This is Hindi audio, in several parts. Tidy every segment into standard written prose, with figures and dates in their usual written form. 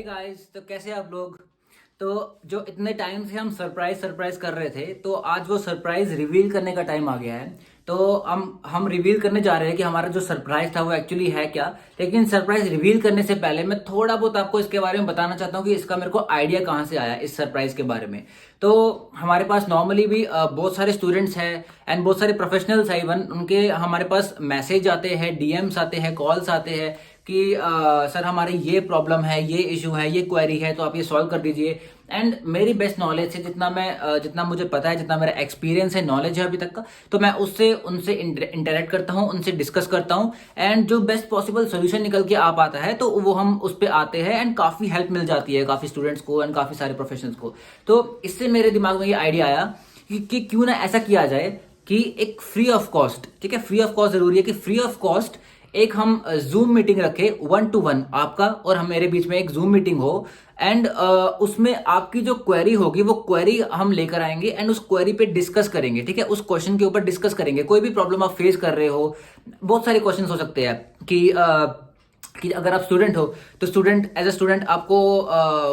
गाइस, तो कैसे आप लोग। तो जो इतने टाइम से हम सरप्राइज कर रहे थे, तो आज वो सरप्राइज रिवील करने का टाइम आ गया है। तो हम रिवील करने जा रहे हैं कि हमारा जो सरप्राइज था वो एक्चुअली है क्या। लेकिन सरप्राइज रिवील करने से पहले मैं थोड़ा बहुत आपको इसके बारे में बताना चाहता हूँ कि इसका मेरे को आइडिया कहाँ से आया इस सरप्राइज के बारे में। तो हमारे पास नॉर्मली भी बहुत सारे स्टूडेंट्स हैं एंड बहुत सारे प्रोफेशनल्स है, इवन उनके हमारे पास मैसेज आते हैं, डीएम्स आते हैं, कॉल्स आते हैं कि सर हमारे ये प्रॉब्लम है, ये इशू है, ये क्वेरी है, तो आप ये सॉल्व कर दीजिए। एंड मेरी बेस्ट नॉलेज से जितना मुझे पता है, जितना मेरा एक्सपीरियंस है, नॉलेज है अभी तक का, तो मैं उससे उनसे इंटरेक्ट करता हूँ, उनसे डिस्कस करता हूँ एंड जो बेस्ट पॉसिबल सोल्यूशन निकल के आ पाता है तो वो हम उस पर आते हैं एंड काफ़ी हेल्प मिल जाती है काफ़ी स्टूडेंट्स को एंड काफ़ी सारे प्रोफेशनल्स को। तो इससे मेरे दिमाग में ये आइडिया आया कि क्यों ना ऐसा किया जाए कि एक फ्री ऑफ कॉस्ट, ठीक है, फ्री ऑफ कॉस्ट जरूरी है कि फ्री ऑफ कॉस्ट एक हम जूम मीटिंग रखे 1-to-1, आपका और हम मेरे बीच में एक जूम मीटिंग हो एंड उसमें आपकी जो क्वेरी होगी वो क्वेरी हम लेकर आएंगे एंड उस क्वेरी पे डिस्कस करेंगे, ठीक है, उस क्वेश्चन के ऊपर डिस्कस करेंगे। कोई भी प्रॉब्लम आप फेस कर रहे हो, बहुत सारे क्वेश्चन हो सकते हैं कि अगर आप स्टूडेंट हो तो स्टूडेंट एज अ स्टूडेंट आपको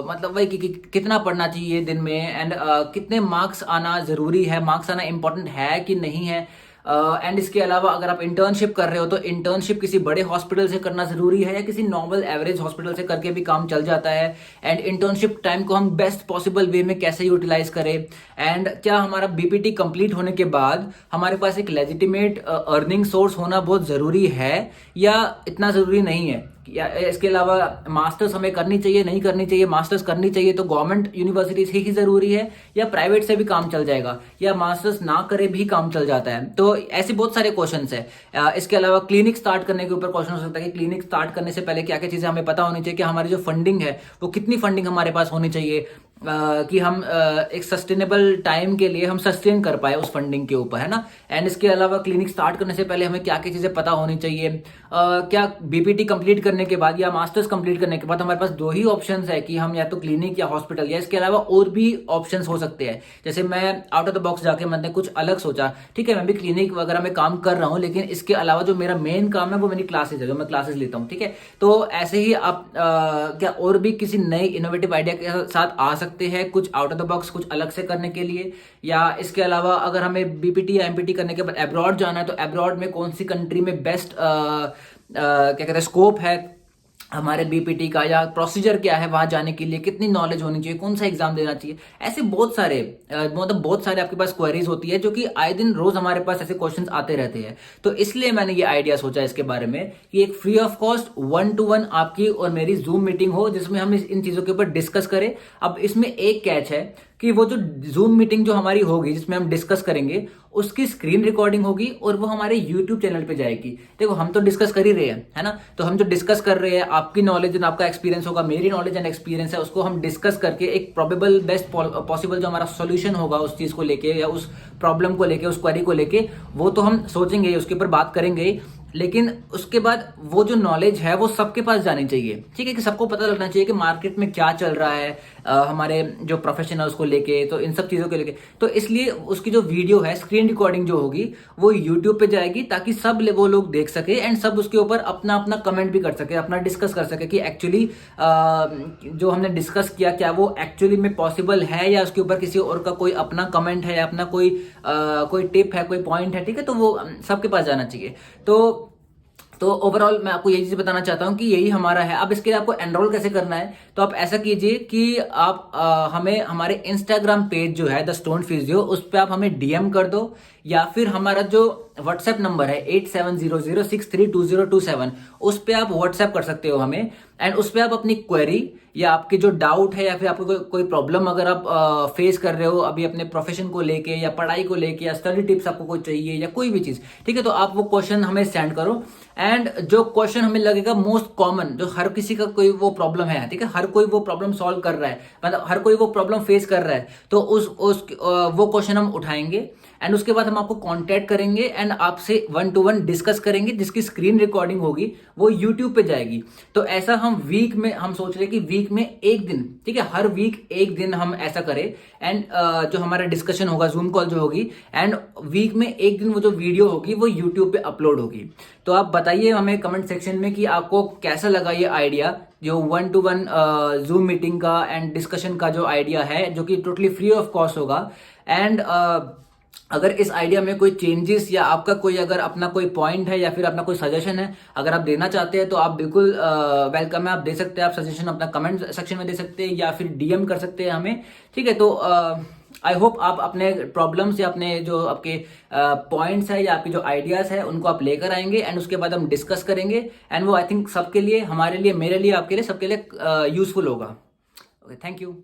मतलब वही कि कितना पढ़ना चाहिए दिन में एंड कितने मार्क्स आना जरूरी है, मार्क्स आना इंपॉर्टेंट है कि नहीं है। एंड इसके अलावा अगर आप इंटर्नशिप कर रहे हो तो इंटर्नशिप किसी बड़े हॉस्पिटल से करना जरूरी है या किसी नॉर्मल एवरेज हॉस्पिटल से करके भी काम चल जाता है। एंड इंटर्नशिप टाइम को हम बेस्ट पॉसिबल वे में कैसे यूटिलाइज करें एंड क्या हमारा बीपीटी कंप्लीट होने के बाद हमारे पास एक लेजिटिमेट अर्निंग सोर्स होना बहुत जरूरी है या इतना जरूरी नहीं है, या इसके अलावा मास्टर्स हमें करनी चाहिए नहीं करनी चाहिए। मास्टर्स करनी चाहिए तो गवर्नमेंट यूनिवर्सिटी से ही जरूरी है या प्राइवेट से भी काम चल जाएगा, या मास्टर्स ना करे भी काम चल जाता है। तो ऐसे बहुत सारे क्वेश्चंस है। इसके अलावा क्लिनिक स्टार्ट करने के ऊपर क्वेश्चन हो सकता है कि क्लिनिक स्टार्ट करने से पहले क्या क्या चीजें हमें पता होनी चाहिए, कि हमारी जो फंडिंग है वो कितनी फंडिंग हमारे पास होनी चाहिए, कि हम एक सस्टेनेबल टाइम के लिए हम सस्टेन कर पाए उस फंडिंग के ऊपर, है ना। एंड इसके अलावा क्लिनिक स्टार्ट करने से पहले हमें क्या क्या चीजें पता होनी चाहिए। क्या बीपीटी कंप्लीट करने के बाद या मास्टर्स कंप्लीट करने के बाद हमारे पास दो ही ऑप्शंस है कि हम या तो क्लिनिक या हॉस्पिटल, या इसके अलावा और भी ऑप्शंस हो सकते हैं। जैसे मैं आउट ऑफ द बॉक्स जाके मैंने कुछ अलग सोचा, ठीक है, मैं भी क्लिनिक वगैरह में काम कर रहा हूँ, लेकिन इसके अलावा जो मेरा मेन काम है वो मेरी क्लासेज है, जो मैं क्लासेस लेता हूँ, ठीक है। तो ऐसे ही आप क्या और भी किसी नए इनोवेटिव आइडिया के साथ आ सकते हैं, कुछ आउट ऑफ द बॉक्स, कुछ अलग से करने के लिए। या इसके अलावा अगर हमें बीपीटी या एमपीटी करने के बाद अब्रॉड जाना है तो अब्रॉड में कौन सी कंट्री में बेस्ट क्या कहते हैं स्कोप है हमारे बीपीटी का, या प्रोसीजर क्या है वहां जाने के लिए, कितनी नॉलेज होनी चाहिए, कौन सा एग्जाम देना चाहिए। ऐसे बहुत सारे मतलब बहुत सारे आपके पास क्वेरीज होती है जो कि आए दिन रोज हमारे पास ऐसे क्वेश्चंस आते रहते हैं। तो इसलिए मैंने ये आइडिया सोचा इसके बारे में कि एक फ्री ऑफ कॉस्ट 1-to-1 आपकी और मेरी जूम मीटिंग हो जिसमें हम इन चीजों के ऊपर डिस्कस करें। अब इसमें एक कैच है कि वो जो जूम मीटिंग जो हमारी होगी जिसमें हम डिस्कस करेंगे उसकी स्क्रीन रिकॉर्डिंग होगी और वो हमारे यूट्यूब चैनल पे जाएगी। देखो हम तो डिस्कस कर ही रहे हैं, है ना, तो हम जो डिस्कस कर रहे हैं, आपकी नॉलेज एंड आपका एक्सपीरियंस होगा, मेरी नॉलेज एंड एक्सपीरियंस है, उसको हम डिस्कस करके एक प्रोबेबल बेस्ट पॉसिबल जो हमारा सोल्यूशन होगा उस चीज को लेके या उस प्रॉब्लम को लेके, उस क्वेरी को लेके, वो तो हम सोचेंगे, उसके ऊपर बात करेंगे। लेकिन उसके बाद वो जो नॉलेज है वो सबके पास जानी चाहिए, ठीक है, कि सबको पता लगना चाहिए कि मार्केट में क्या चल रहा है हमारे जो प्रोफेशन है उसको लेके, तो इन सब चीजों को लेके। तो इसलिए उसकी जो वीडियो है, स्क्रीन रिकॉर्डिंग जो होगी वो यूट्यूब पे जाएगी ताकि सब वो लोग देख सके एंड सब उसके ऊपर अपना अपना कमेंट भी कर सके, अपना डिस्कस कर सके कि एक्चुअली जो हमने डिस्कस किया क्या वो एक्चुअली में पॉसिबल है, या उसके ऊपर किसी और का कोई अपना कमेंट है या अपना कोई टिप है, कोई पॉइंट है, ठीक है, तो वो सबके पास जाना चाहिए। तो ओवरऑल मैं आपको यही चीज बताना चाहता हूं कि यही हमारा है। अब इसके लिए आपको एनरोल कैसे करना है, तो आप ऐसा कीजिए कि आप हमें हमारे इंस्टाग्राम पेज जो है द स्टोन फिजियो, उस पर आप हमें डीएम कर दो, या फिर हमारा जो व्हाट्सएप नंबर है 8700632027, उस पर आप व्हाट्सएप कर सकते हो हमें। एंड उस पर आप अपनी क्वेरी या आपके जो डाउट है या फिर आपको कोई प्रॉब्लम अगर आप फेस कर रहे हो अभी अपने प्रोफेशन को लेके या पढ़ाई को लेके या स्टडी टिप्स आपको कोई चाहिए या कोई भी चीज, ठीक है, तो आप वो क्वेश्चन हमें सेंड करो। एंड जो क्वेश्चन हमें लगेगा मोस्ट कॉमन, जो हर किसी का कोई वो प्रॉब्लम है, ठीक है, हर कोई वो प्रॉब्लम सॉल्व कर रहा है, मतलब हर कोई वो प्रॉब्लम फेस कर रहा है, तो वो क्वेश्चन हम उठाएंगे एंड उसके बाद हम आपको कांटेक्ट करेंगे एंड आपसे 1-to-1 डिस्कस करेंगे, जिसकी स्क्रीन रिकॉर्डिंग होगी वो यूट्यूब पे जाएगी। तो ऐसा हम वीक में, हम सोच रहे हैं कि वीक में एक दिन, ठीक है, हर वीक एक दिन हम ऐसा करें एंड जो हमारा डिस्कशन होगा, जूम कॉल जो होगी, एंड वीक में एक दिन वो जो वीडियो होगी वो यूट्यूब पे अपलोड होगी। तो आप बताइए हमें कमेंट सेक्शन में कि आपको कैसा लगा ये आइडिया, जो 1-to-1 जूम मीटिंग का एंड डिस्कशन का जो आइडिया है, जो कि टोटली फ्री ऑफ कॉस्ट होगा। एंड अगर इस आइडिया में कोई चेंजेस या आपका कोई अगर अपना कोई पॉइंट है या फिर अपना कोई सजेशन है अगर आप देना चाहते हैं तो आप बिल्कुल वेलकम है, आप दे सकते हैं। आप सजेशन अपना कमेंट सेक्शन में दे सकते हैं या फिर डीएम कर सकते हैं हमें, ठीक है। तो आई होप आप अपने प्रॉब्लम्स या अपने जो आपके पॉइंट्स है या आपके जो आइडियाज है उनको आप लेकर आएंगे एंड उसके बाद हम डिस्कस करेंगे एंड वो आई थिंक सबके लिए, हमारे लिए, मेरे लिए, आपके लिए, सबके लिए यूजफुल होगा। Okay, thank you.